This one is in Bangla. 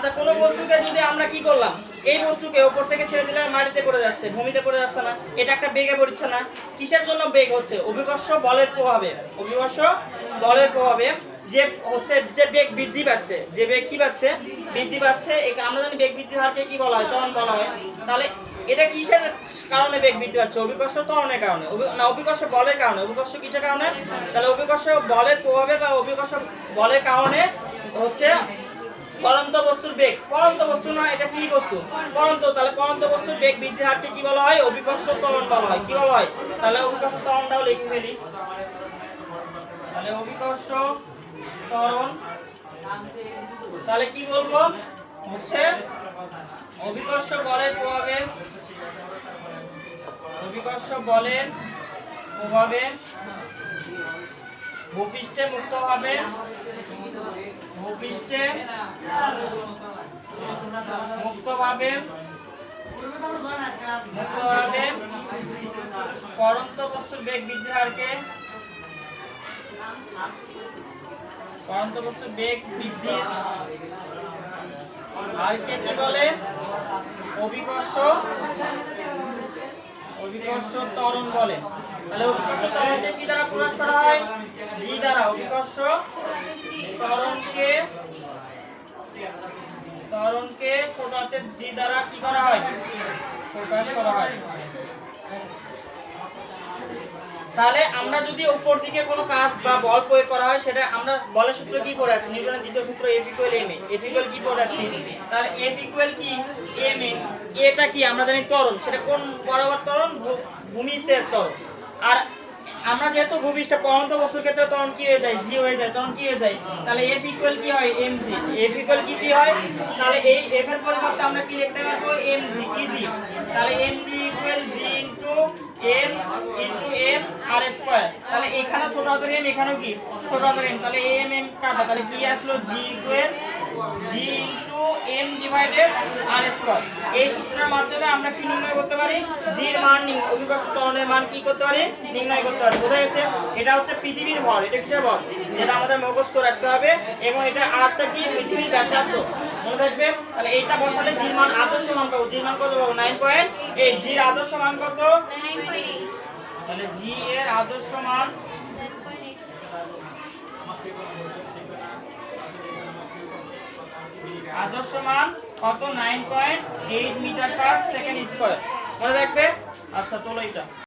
আচ্ছা কোনো বস্তুকে যদি আমরা কি করলাম, এই বস্তুকে উপর থেকে ছেড়ে দিলে মাটিতে পড়ে যাচ্ছে, ভূমিতে পড়ে যাচ্ছে না, এটা একটা বেগে পড়ছে না। কিসের জন্য বেগ হচ্ছে? অভিকর্ষ বলের প্রভাবে। অভিকর্ষ বলের প্রভাবে যে হচ্ছে যে বেগ বৃদ্ধি পাচ্ছে, যে বেগ কি পাচ্ছে? বৃদ্ধি পাচ্ছে। আমরা জানি বেগ বৃদ্ধির হারকে কি বলা হয়? ত্বরণ বলা হয়। তাহলে এটা কিসের কারণে বেগ বৃদ্ধি পাচ্ছে? অভিকর্ষ ত্বরণের কারণে, না অভিকর্ষ বলের কারণে। অভিকর্ষ কিসের কারণে? তাহলে অভিকর্ষ বলের প্রভাবে বা অভিকর্ষ বলের কারণে হচ্ছে পরন্ত বস্তুর বেগ। পরন্ত বস্তু না, এটা কি বস্তু? পরন্ত। তাহলে পরন্ত বস্তুর বেগ বৃদ্ধির হারকে কি বলা হয়? অভিকর্ষ ত্বরণ বলা হয়। কি বলা হয়? তাহলে অভিকর্ষ ত্বরণটাও লিখে ফেলি। তাহলে অভিকর্ষ ত্বরণ, তাহলে কি বলবো? হচ্ছে অভিকর্ষ বলের প্রভাবে, অভিকর্ষ বলের প্রভাবে ভূপৃষ্ঠে মুক্তভাবে, ভূপৃষ্ঠে মুক্তভাবে পরন্ত বস্তুর বেগ বৃদ্ধির হারকে, পরন্ত বস্তুর বেগ বৃদ্ধির হারকে কি বলে? অভিকর্ষ, অভিকর্ষ ত্বরণ বলে। তাহলে অভিকর্ষ ত্বরণকে কি দ্বারা প্রকাশ করা হয়? জি দ্বারা। অভিকর্ষ ত্বরণকে, ত্বরণকে ছোট হাতের জি দ্বারা কি করা হয়? প্রকাশ করা হয়। তাহলে আমরা যদি উপর দিকে কোনো কাজ বা বল প্রয়োগ করা হয়, সেটা আমরা বলের সূত্র কি পড়ে আছি? নিউটনের দ্বিতীয় সূত্র F = ma। F = কি পড়ে আছি? তাহলে F = কি? ma। এটা কি? আমরা জানি ত্বরণ। সেটা কোন বরাবর ত্বরণ? ভূমিতে ত্বরণ। আর আমরা যেহেতু ভূপৃষ্ঠে পরন্ত বস্তুর ক্ষেত্রে ত্বরণ কি হয়ে যায়? জি হয়ে যায়। ত্বরণ কি হয়ে যায়? তাহলে F = কি হয়? mg। F = কি হয়? তাহলে এই F এর পরিবর্তে আমরা কি লিখতে পারবো? mg। কি জি? তাহলে mg = g m m r²। তাহলে এখানে ছোট হাতের m, এখানেও কি ছোট হাতের m। তাহলে m m কাটা, তাহলে কি আসলো? g m / r²। এই সূত্রের মাধ্যমে আমরা কি নির্ণয় করতে পারি? g এর মান, অভিকর্ষ ত্বরণের মান কি করতে পারি? নির্ণয় করতে পারি। বোঝা গেছে? এটা হচ্ছে পৃথিবীর ভর। এটা কিসের ভর? যেটা আমাদের মুখস্থ রাখতে হবে। এবং এটা আরটা কি? পৃথিবীর ব্যাসার্ধ। মনে রাখবে। তাহলে এইটা বসালে জি এর মান, আদর্শ মান পাবো। জি এর মান কত পাবো? 9.8। জি এর আদর্শ মান কত? 9.8। তাহলে জি এর আদর্শ মান কত? 9.8 মিটার পার সেকেন্ড স্কয়ার। মনে রাখবে। আচ্ছা চলো এটা